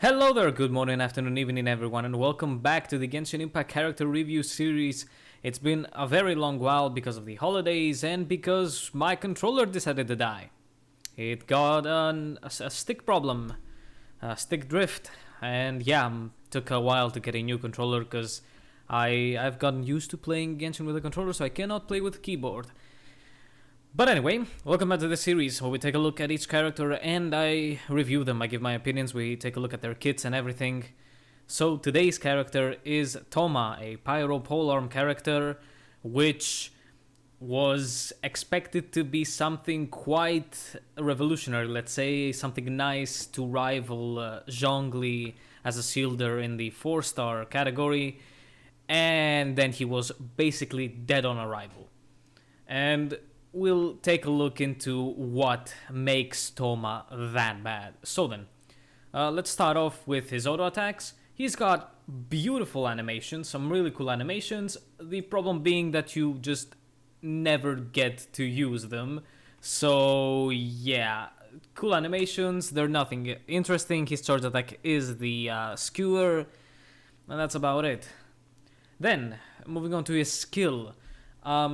Hello there, good morning, afternoon, evening everyone, and welcome back to the Genshin Impact character review series. It's been a very long while because of the holidays and because my controller decided to die. It got a stick problem, a stick drift, and yeah, took a while to get a new controller because I've gotten used to playing Genshin with a controller, so I cannot play with a keyboard. But anyway, welcome back to the series where we take a look at each character and I review them. I give my opinions, we take a look at their kits and everything. So today's character is Thoma, a Pyro Polearm character, which was expected to be something quite revolutionary, let's say, something nice to rival Zhongli as a shielder in the 4-star category, and then he was basically dead on arrival. And we'll take a look into what makes Thoma that bad. So then, let's start off with his auto attacks. He's got beautiful animations, some really cool animations. The problem being that you just never get to use them. So yeah, cool animations, they're nothing interesting. His charge attack is the skewer, and that's about it. Then, moving on to his skill.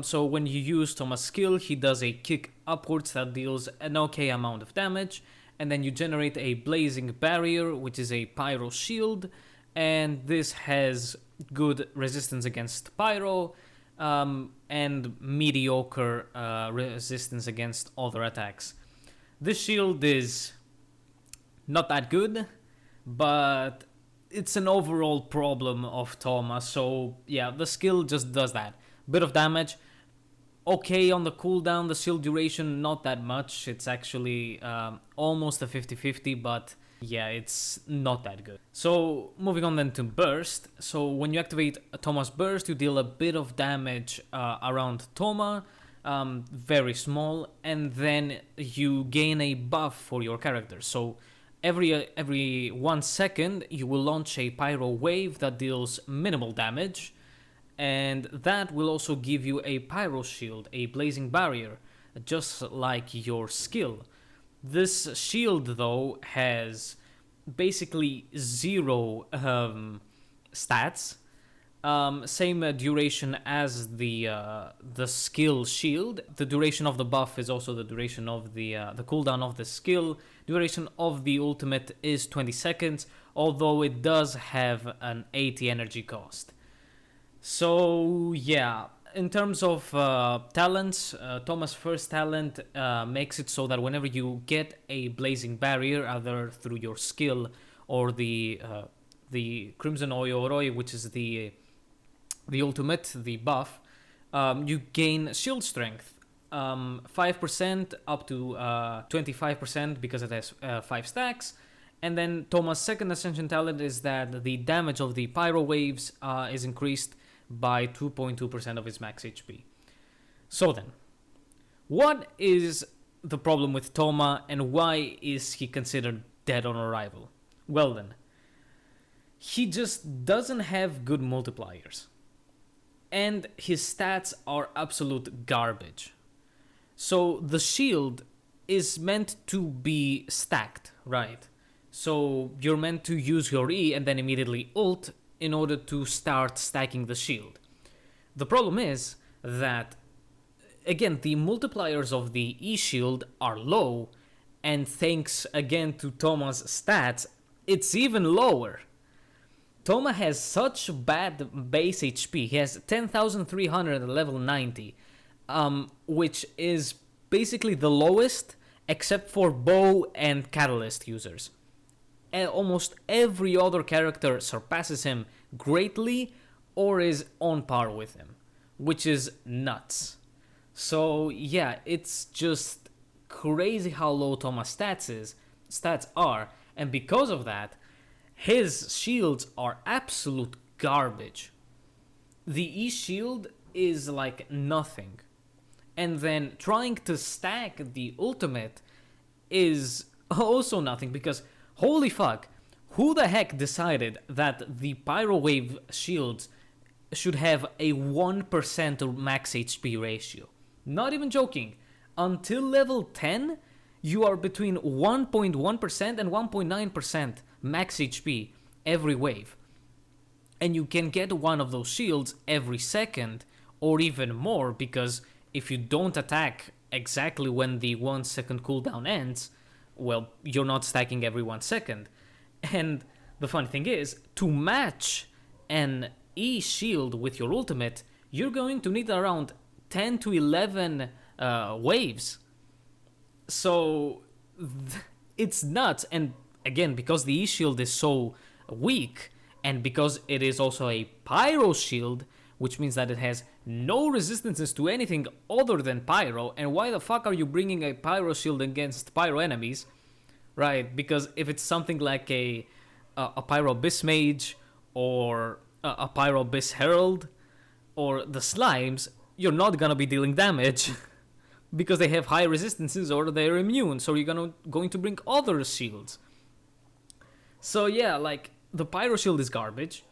So when you use Thoma's skill, he does a kick upwards that deals an okay amount of damage, and then you generate a blazing barrier, which is a pyro shield, and this has good resistance against pyro, and mediocre resistance against other attacks. This shield is not that good, but it's an overall problem of Thoma, so yeah, the skill just does that. Bit of damage, okay on the cooldown, the shield duration not that much, it's actually almost a 50-50, but yeah, it's not that good. So moving on then to burst. So when you activate Thoma's burst, you deal a bit of damage around Thoma, very small, and then you gain a buff for your character. So every 1 second you will launch a pyro wave that deals minimal damage, and that will also give you a pyro shield, a blazing barrier, just like your skill. This shield though has basically zero stats, same duration as the skill shield. The duration of the buff is also the duration of the cooldown of the skill. Duration of the ultimate is 20 seconds, although it does have an 80 energy cost. So yeah, in terms of talents, Thoma's first talent makes it so that whenever you get a blazing barrier, either through your skill or the Crimson Oyoroi, which is the ultimate, the buff, you gain shield strength, 5% up to 25% because it has 5 stacks. And then Thoma's second ascension talent is that the damage of the pyro waves is increased by 2.2% of his max HP. So then, what is the problem with Thoma and why is he considered dead on arrival? Well then, he just doesn't have good multipliers, and his stats are absolute garbage. So the shield is meant to be stacked, right? So you're meant to use your E and then immediately ult in order to start stacking the shield. The problem is that, again, the multipliers of the E shield are low, and thanks again to Thoma's stats, it's even lower. Thoma has such bad base HP. He has 10,300 at level 90, which is basically the lowest except for bow and catalyst users. Almost every other character surpasses him greatly or is on par with him, which is nuts. So yeah, it's just crazy how low Thoma's stats are, and because of that, his shields are absolute garbage. The E shield is like nothing, and then trying to stack the ultimate is also nothing because holy fuck, who the heck decided that the Pyro Wave shields should have a 1% max HP ratio? Not even joking. Until level 10, you are between 1.1% and 1.9% max HP every wave. And you can get one of those shields every second, or even more, because if you don't attack exactly when the 1 second cooldown ends, well, you're not stacking every 1 second. And the funny thing is, to match an E shield with your ultimate, you're going to need around 10 to 11 waves. So it's nuts. And again, because the E shield is so weak, and because it is also a pyro shield, which means that it has no resistances to anything other than pyro, and why the fuck are you bringing a pyro shield against pyro enemies? Right, because if it's something like a pyro abyss mage, or a pyro abyss herald, or the slimes, you're not gonna be dealing damage because they have high resistances or they're immune, so you're going to bring other shields. So yeah, like, the pyro shield is garbage,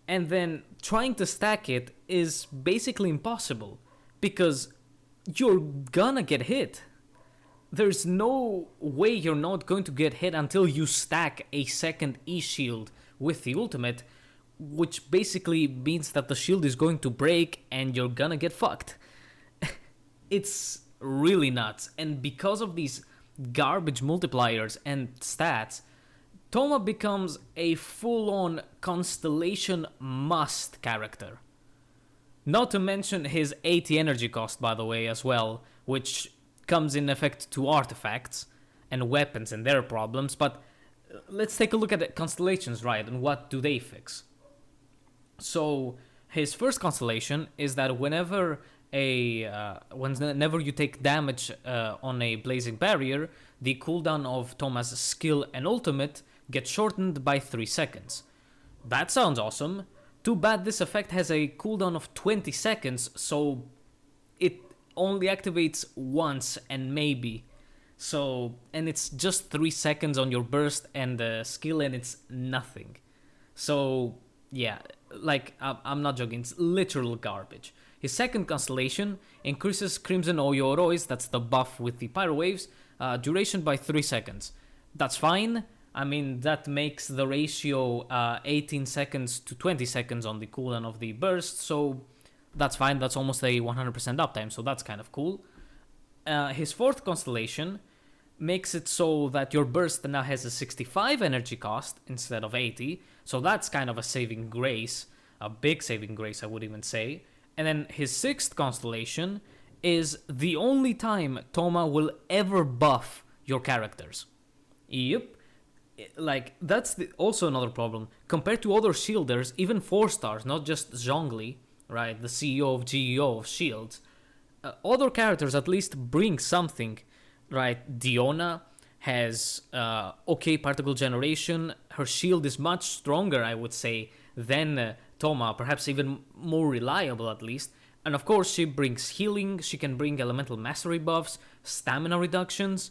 and then trying to stack it is basically impossible because you're gonna get hit. There's no way you're not going to get hit until you stack a second E shield with the ultimate, which basically means that the shield is going to break and you're gonna get fucked. It's really nuts, and because of these garbage multipliers and stats, Thoma becomes a full-on Constellation must character. Not to mention his 80 energy cost, by the way, as well, which comes in effect to artifacts and weapons and their problems, but let's take a look at the constellations, right, and what do they fix. So, his first constellation is that whenever you take damage on a blazing barrier, the cooldown of Thoma's skill and ultimate gets shortened by 3 seconds. That sounds awesome. Too bad this effect has a cooldown of 20 seconds, so it only activates once and maybe. So, and it's just 3 seconds on your burst and skill, and it's nothing. So, yeah, like, I'm not joking, it's literal garbage. His second constellation increases Crimson Oyoroi's, that's the buff with the pyro waves, duration by 3 seconds. That's fine. I mean, that makes the ratio 18 seconds to 20 seconds on the cooldown of the burst, so that's fine. That's almost a 100% uptime, so that's kind of cool. His fourth constellation makes it so that your burst now has a 65 energy cost instead of 80, so that's kind of a saving grace, a big saving grace, I would even say. And then his sixth constellation is the only time Thoma will ever buff your characters. Yep. Like, that's also another problem. Compared to other shielders, even 4 stars, not just Zhongli, right, the CEO of GEO of shields, other characters at least bring something, right? Diona has okay particle generation. Her shield is much stronger, I would say, than Thoma, perhaps even more reliable at least. And of course, she brings healing, she can bring elemental mastery buffs, stamina reductions.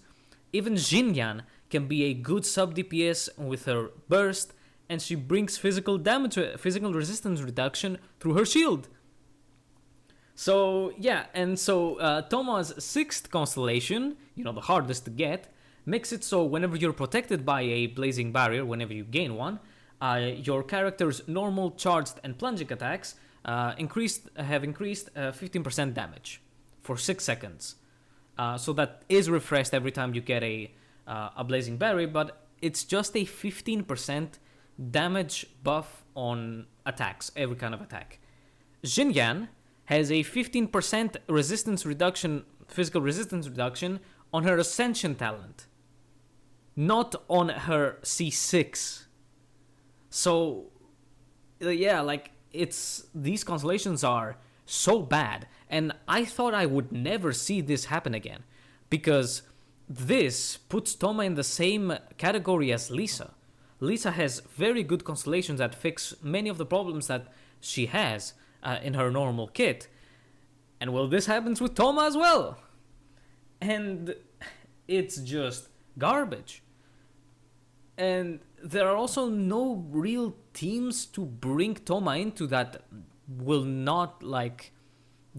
Even Xinyan can be a good sub DPS with her burst, and she brings physical damage, physical resistance reduction through her shield. So yeah, and so Thoma's sixth constellation, the hardest to get, makes it so whenever you're protected by a blazing barrier, whenever you gain one, your character's normal, charged, and plunging attacks have increased 15% damage for 6 seconds. So that is refreshed every time you get a blazing barrier, but it's just a 15% damage buff on attacks, every kind of attack. Xinyan has a 15% resistance reduction, physical resistance reduction on her Ascension talent, not on her C6. So, yeah, like, these constellations are so bad, and I thought I would never see this happen again, because this puts Thoma in the same category as Lisa. Lisa has very good constellations that fix many of the problems that she has in her normal kit. And well, this happens with Thoma as well. And it's just garbage. And there are also no real teams to bring Thoma into that will not, like,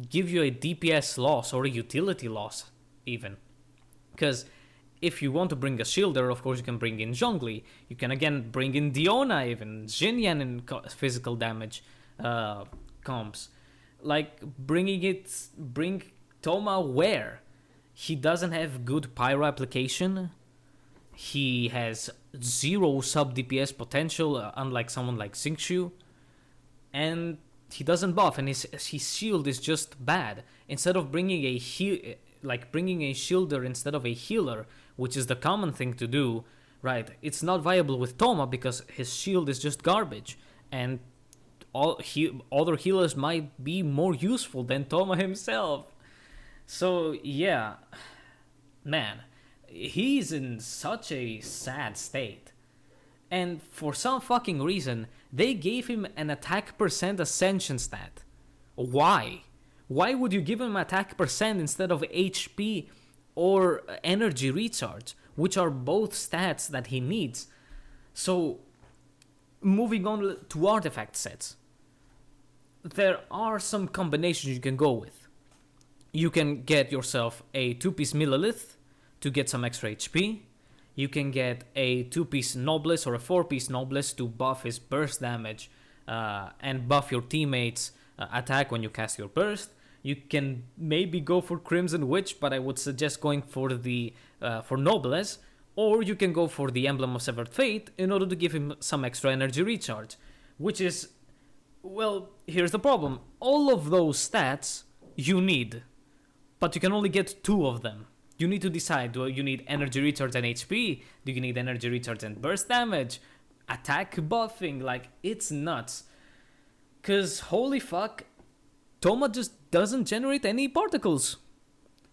give you a DPS loss or a utility loss, even. Because if you want to bring a shielder, of course you can bring in Zhongli. You can again bring in Diona, even Xinyan in physical damage comps. Like bring Thoma where? He doesn't have good pyro application. He has zero sub DPS potential, unlike someone like Xingqiu. And he doesn't buff, and his shield is just bad. Instead of bringing bringing a shielder instead of a healer, which is the common thing to do, right? It's not viable with Thoma because his shield is just garbage, and other healers might be more useful than Thoma himself. So yeah, man, he's in such a sad state. And for some fucking reason, they gave him an attack percent ascension stat. Why? Why would you give him attack percent instead of HP or energy recharge, which are both stats that he needs? So, moving on to artifact sets. There are some combinations you can go with. You can get yourself a 2-piece Millilith to get some extra HP. You can get a 2-piece Noblesse or a 4-piece Noblesse to buff his burst damage and buff your teammates' attack when you cast your burst. You can maybe go for Crimson Witch, but I would suggest going for the for Noblesse, or you can go for the Emblem of Severed Fate in order to give him some extra energy recharge, which is, well, here's the problem. All of those stats you need, but you can only get 2 of them. You need to decide, do you need energy recharge and HP? Do you need energy recharge and burst damage? Attack buffing? Like, it's nuts. Cause holy fuck, Thoma just doesn't generate any particles.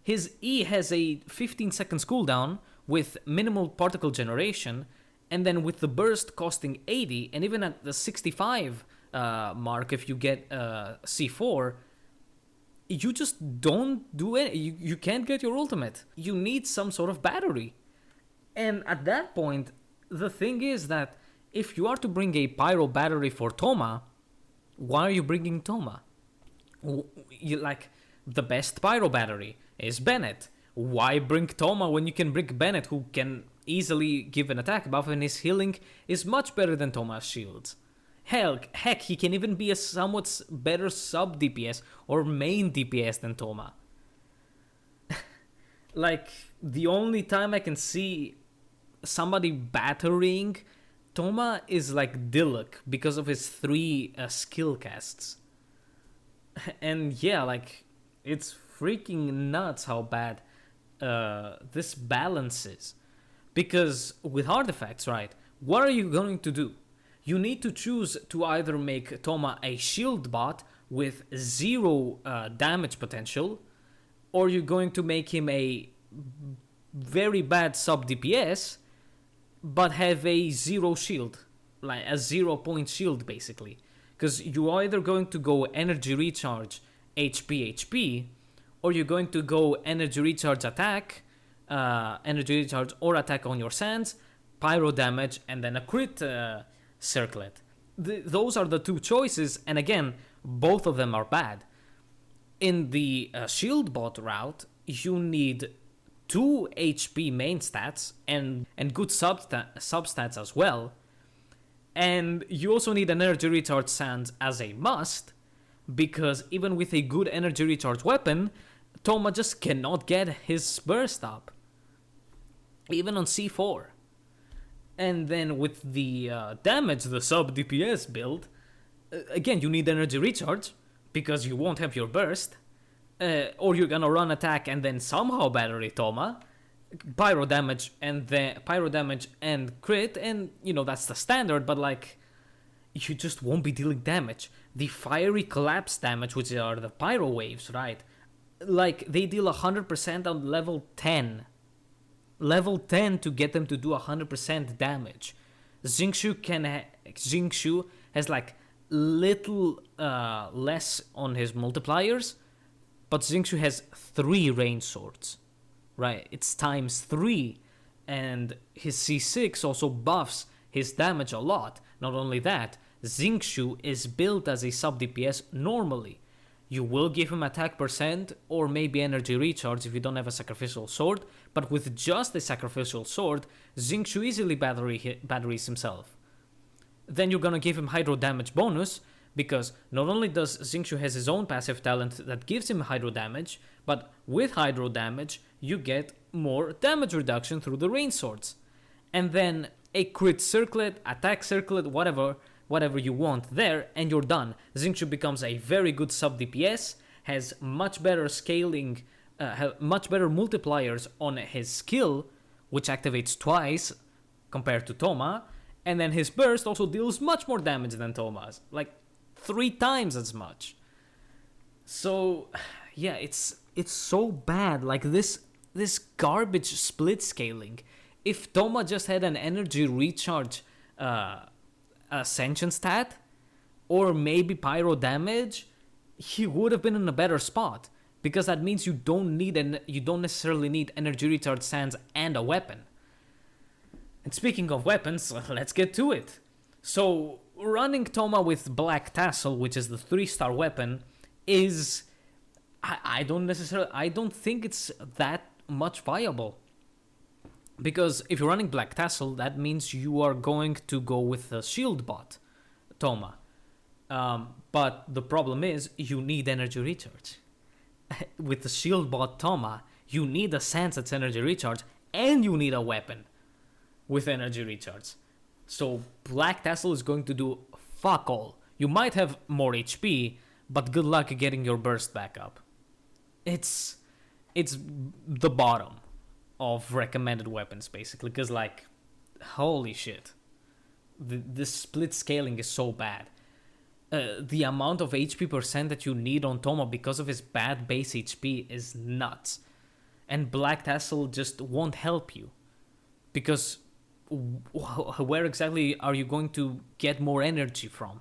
His E has a 15 seconds cooldown with minimal particle generation, and then with the burst costing 80, and even at the 65 mark if you get C4, you just don't do it. You can't get your ultimate. You need some sort of battery. And at that point, the thing is that if you are to bring a pyro battery for Thoma, why are you bringing Thoma? Like, the best pyro battery is Bennett. Why bring Thoma when you can bring Bennett, who can easily give an attack buff, and his healing is much better than Thoma's shields? Heck, he can even be a somewhat better sub DPS or main DPS than Thoma. Like, the only time I can see somebody battering Thoma is like Diluc because of his 3 skill casts. And yeah, like, it's freaking nuts how bad this balance is. Because with artifacts, right, what are you going to do? You need to choose to either make Thoma a shield bot with 0 damage potential, or you're going to make him a very bad sub DPS, but have a 0 shield, like a 0-point shield basically. Because you're either going to go energy recharge, HP, or you're going to go energy recharge attack, energy recharge or attack on your sands, pyro damage, and then a crit circlet. Those are the 2 choices, and again, both of them are bad. In the shield bot route, you need 2 HP main stats and good substats as well. And you also need an energy recharge sands as a must, because even with a good energy recharge weapon, Thoma just cannot get his burst up, even on C4. And then with the damage, the sub DPS build, again, you need energy recharge, because you won't have your burst, or you're gonna run attack and then somehow battery Thoma, pyro damage and crit, and you know that's the standard, but like, you just won't be dealing damage. The fiery collapse damage, which are the pyro waves, right? Like, they deal 100% on level 10. Level 10 to get them to do 100% damage. Xingqiu has like little less on his multipliers, but Xingqiu has 3 range swords, right? It's times 3, and his C6 also buffs his damage a lot. Not only that, Xingqiu is built as a sub DPS normally. You will give him attack percent or maybe energy recharge if you don't have a sacrificial sword, but with just a sacrificial sword, Xingqiu easily batteries himself. Then you're gonna give him hydro damage bonus, because not only does Xingqiu has his own passive talent that gives him hydro damage, but with hydro damage you get more damage reduction through the rain swords. And then a crit circlet, attack circlet, whatever you want there, and you're done. Xingqiu becomes a very good sub DPS, has much better scaling, much better multipliers on his skill, which activates twice compared to Thoma, and then his burst also deals much more damage than Thoma's, like 3 times as much. So yeah, it's so bad, like this garbage split scaling. If Thoma just had an energy recharge ascension stat, or maybe pyro damage, he would have been in a better spot, because that means you don't necessarily need energy recharge sands and a weapon. And speaking of weapons, let's get to it. So running Thoma with Black Tassel, which is the 3-star weapon, is I don't think it's that much viable. Because if you're running Black Tassel, that means you are going to go with a shield bot, Thoma. But the problem is, you need energy recharge. With the shield bot Thoma, you need a sense that's energy recharge, and you need a weapon with energy recharge. So Black Tassel is going to do fuck all. You might have more HP, but good luck getting your burst back up. It's the bottom of recommended weapons, basically, because, like, holy shit, this split scaling is so bad. The amount of HP percent that you need on Thoma because of his bad base HP is nuts, and Black Tassel just won't help you, because where exactly are you going to get more energy from?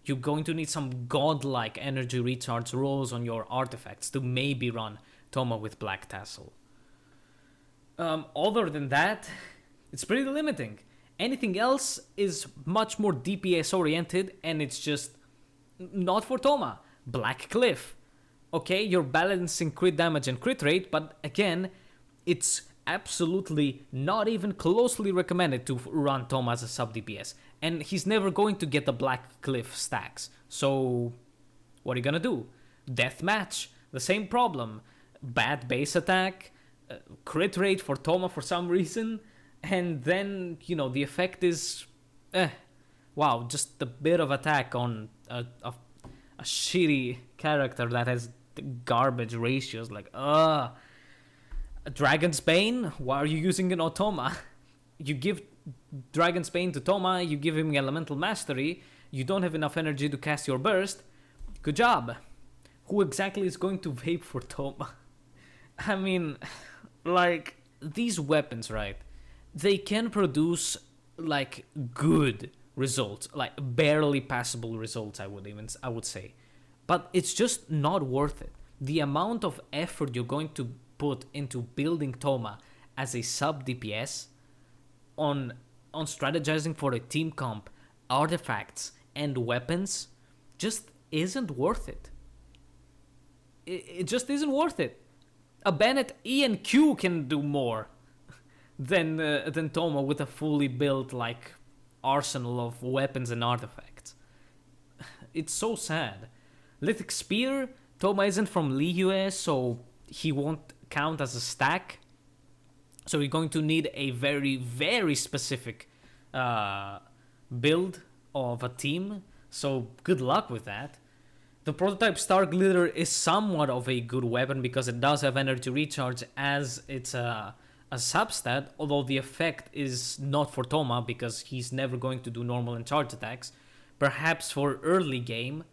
You're going to need some godlike energy recharge rolls on your artifacts to maybe run Thoma with Black Tassel. Other than that, it's pretty limiting. Anything else is much more DPS oriented, and it's just not for Thoma. Black Cliff. Okay, you're balancing crit damage and crit rate, but again, it's absolutely not even closely recommended to run Thoma as a sub DPS. And he's never going to get the Black Cliff stacks. So, what are you gonna do? Deathmatch, the same problem. Bad base attack, crit rate for Thoma for some reason, and then, the effect is, wow, just a bit of attack on a shitty character that has garbage ratios, like, Dragon's Bane, why are you using it on Thoma? You give Dragon's Bane to Thoma, you give him Elemental Mastery, you don't have enough energy to cast your burst, good job. Who exactly is going to vape for Thoma? I mean, like, these weapons, right? They can produce, like, good results, like barely passable results, I would say. But it's just not worth it. The amount of effort you're going to put into building Thoma as a sub DPS on strategizing for a team comp, artifacts, and weapons just isn't worth it. It just isn't worth it. A Bennett E and Q can do more than Thoma with a fully built, like, arsenal of weapons and artifacts. It's so sad. Lithic Spear, Thoma isn't from Lee US, so he won't count as a stack. So you're going to need a very, very specific build of a team. So good luck with that. The prototype Star Glitter is somewhat of a good weapon because it does have energy recharge as it's a substat, although the effect is not for Thoma because he's never going to do normal and charge attacks. Perhaps for early game,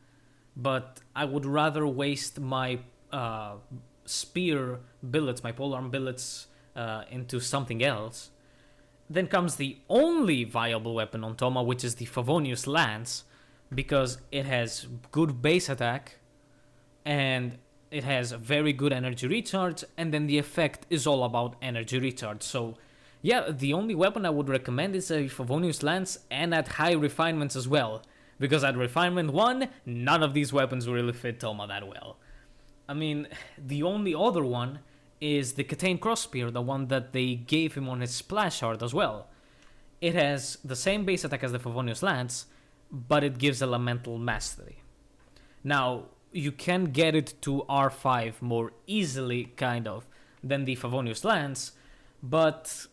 but I would rather waste my spear billets, my polearm billets, into something else. Then comes the only viable weapon on Thoma, which is the Favonius Lance, because it has good base attack and it has very good energy recharge, and then the effect is all about energy recharge. So yeah, the only weapon I would recommend is a Favonius Lance, and at high refinements as well, Because at Refinement 1, none of these weapons really fit Thoma that well. I mean, the only other one is the Catane Crossspear, the one that they gave him on his splash art as well. It has the same base attack as the Favonius Lance, but it gives elemental mastery. Now, you can get it to R5 more easily, kind of, than the Favonius Lance, but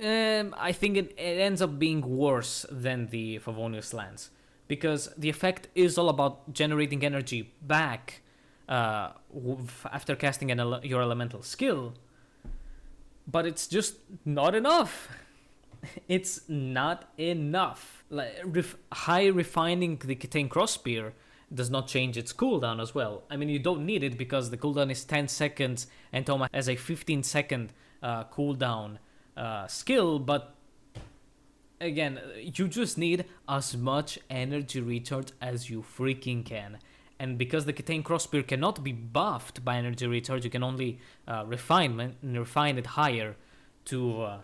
I think it ends up being worse than the Favonius Lance, because the effect is all about generating energy back after casting your elemental skill, but it's just not enough. It's not enough. Like, high refining the Catane Crossspear does not change its cooldown as well. I mean, you don't need it because the cooldown is 10 seconds and Thoma has a 15-second cooldown skill, but again, you just need as much energy recharge as you freaking can. And because the Catane Crossspear cannot be buffed by energy recharge, you can only refine it higher to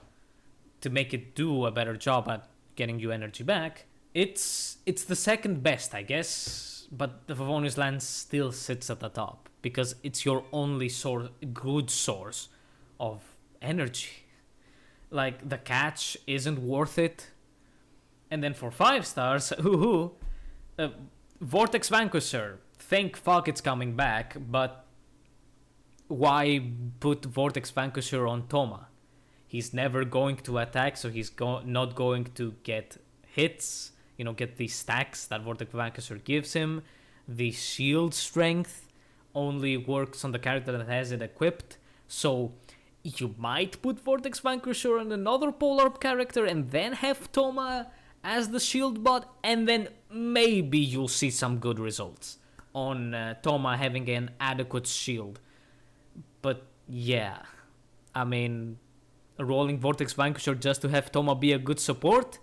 make it do a better job at getting you energy back. It's the second best, I guess, but the Favonius Lance still sits at the top because it's your only good source of energy. Like, the catch isn't worth it. And then for 5 stars, Vortex Vanquisher. Thank fuck it's coming back, but why put Vortex Vanquisher on Thoma? He's never going to attack, so he's not going to get hits, get the stacks that Vortex Vanquisher gives him. The shield strength only works on the character that has it equipped, so you might put Vortex Vanquisher on another Polar character and then have Thoma as the shield bot, and then maybe you'll see some good results on Thoma having an adequate shield. But yeah, I mean, rolling Vortex Vanquisher just to have Thoma be a good support,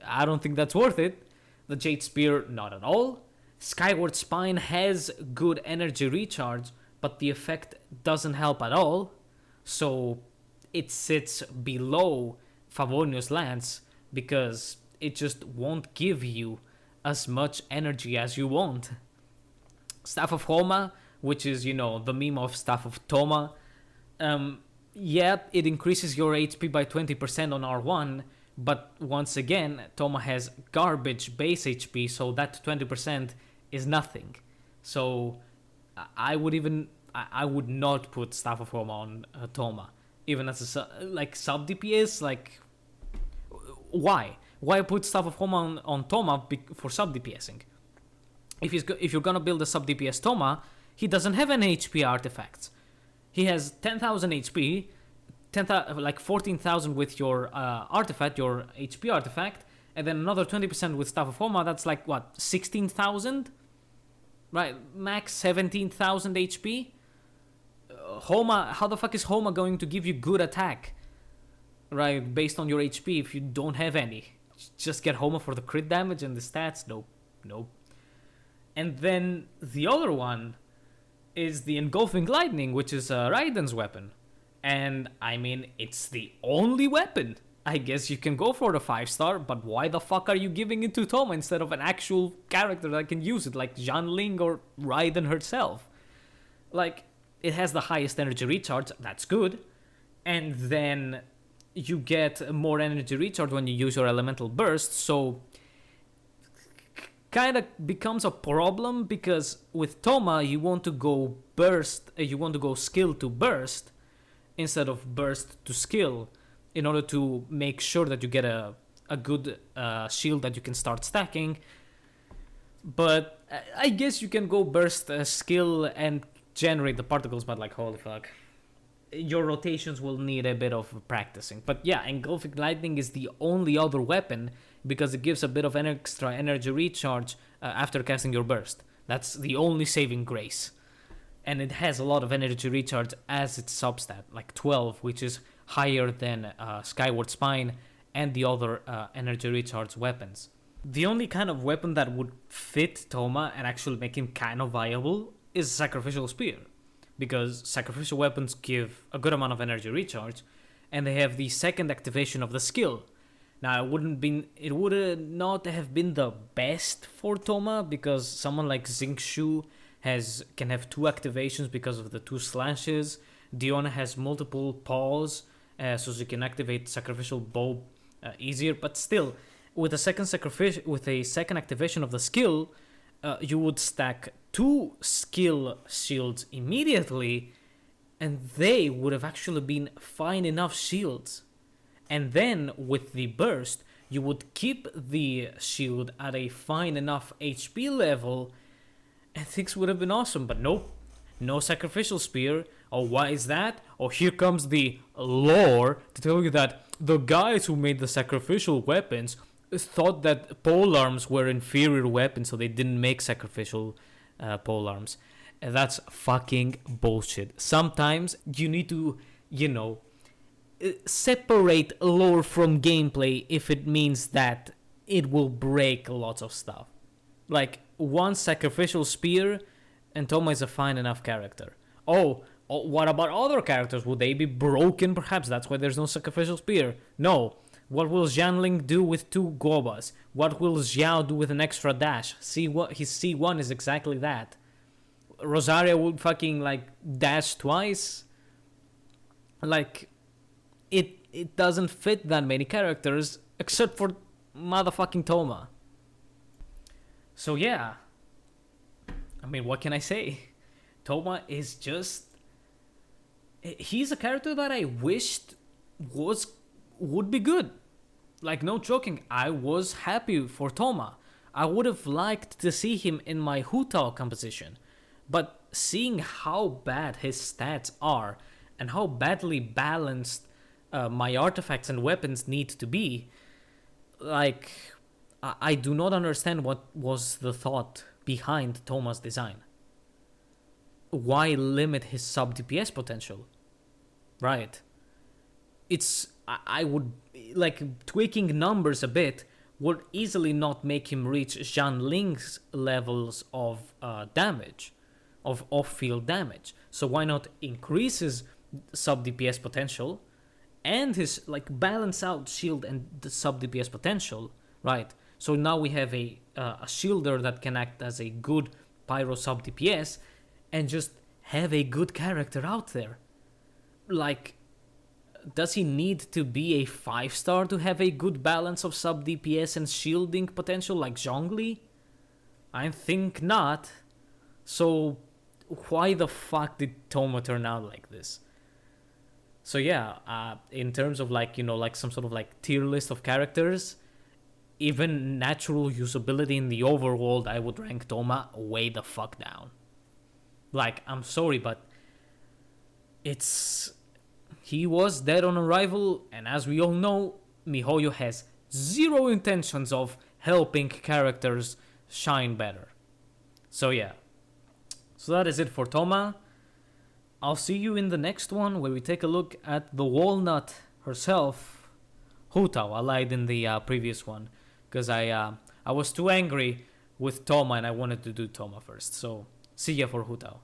I don't think that's worth it. The Jade Spear, not at all. Skyward Spine has good energy recharge, but the effect doesn't help at all. So it sits below Favonius Lance because it just won't give you as much energy as you want. Staff of Thoma, which is, the meme of Staff of Thoma, it increases your HP by 20% on R1, but once again, Thoma has garbage base HP, so that 20% is nothing. So I would not put Staff of Thoma on Thoma, even as sub DPS. Like, why? Why put Staff of Thoma on Thoma for sub DPSing? If you're gonna build a sub DPS Thoma, he doesn't have any HP artifacts. He has 10,000 HP, 14,000 with your artifact, your HP artifact, and then another 20% with Staff of Thoma. That's like what, 16,000? Right, max 17,000 HP. Thoma, how the fuck is Thoma going to give you good attack? Right, based on your HP if you don't have any? Just get Thoma for the crit damage and the stats? Nope. And then the other one is the Engulfing Lightning, which is Raiden's weapon. And I mean, it's the only weapon. I guess you can go for the 5-star, but why the fuck are you giving it to Thoma instead of an actual character that can use it, like Ling or Raiden herself? Like, it has the highest energy recharge, that's good. And then you get more energy recharge when you use your elemental burst, so kind of becomes a problem because with Thoma you want to go skill to burst instead of burst to skill in order to make sure that you get a good shield that you can start stacking. But I guess you can go burst skill and generate the particles, but like, holy fuck, your rotations will need a bit of practicing. But yeah, Engulfing Lightning is the only other weapon because it gives a bit of an extra energy recharge after casting your burst. That's the only saving grace. And it has a lot of energy recharge as its substat, like 12, which is higher than Skyward Spine and the other energy recharge weapons. The only kind of weapon that would fit Thoma and actually make him kind of viable is Sacrificial Spear, because sacrificial weapons give a good amount of energy recharge, and they have the second activation of the skill. Now it would not have been the best for Thoma because someone like Xingqiu can have two activations because of the two slashes. Diona has multiple paws, so she can activate sacrificial bow easier. But still, with a second activation of the skill, you would stack two skill shields immediately, and they would have actually been fine enough shields. And then with the burst, you would keep the shield at a fine enough HP level, and things would have been awesome. But nope, no sacrificial spear. Oh, why is that? Oh, here comes the lore to tell you that the guys who made the sacrificial weapons thought that polearms were inferior weapons, so they didn't make sacrificial polearms. And that's fucking bullshit. Sometimes you need to, separate lore from gameplay if it means that it will break lots of stuff. Like, one sacrificial spear, and Thoma is a fine enough character. Oh, what about other characters? Would they be broken? Perhaps that's why there's no sacrificial spear. No. What will Jianling do with two Gobas? What will Xiao do with an extra dash? See what his C1 is exactly that. Rosaria would fucking dash twice. It doesn't fit that many characters except for motherfucking Thoma. So yeah. I mean, what can I say? Thoma is just... He's a character that I wished would be good. Like, no joking, I was happy for Thoma. I would have liked to see him in my Hu Tao composition. But seeing how bad his stats are and how badly balanced my artifacts and weapons need to be, I do not understand what was the thought behind Thoma's design. Why limit his sub DPS potential? Right. I would, tweaking numbers a bit would easily not make him reach Zhang Ling's levels of damage, of off-field damage. So why not increase his sub DPS potential and his, balance out shield and the sub DPS potential, right? So now we have a shielder that can act as a good pyro sub DPS and just have a good character out there. Does he need to be a 5-star to have a good balance of sub DPS and shielding potential like Zhongli? I think not. So why the fuck did Thoma turn out like this? So yeah, in terms of some sort of tier list of characters, even natural usability in the overworld, I would rank Thoma way the fuck down. I'm sorry, but he was dead on arrival, and as we all know, MiHoYo has zero intentions of helping characters shine better. So yeah. So that is it for Thoma. I'll see you in the next one where we take a look at the Walnut herself, Hu Tao. I lied in the previous one because I was too angry with Thoma and I wanted to do Thoma first. So see ya for Hu Tao.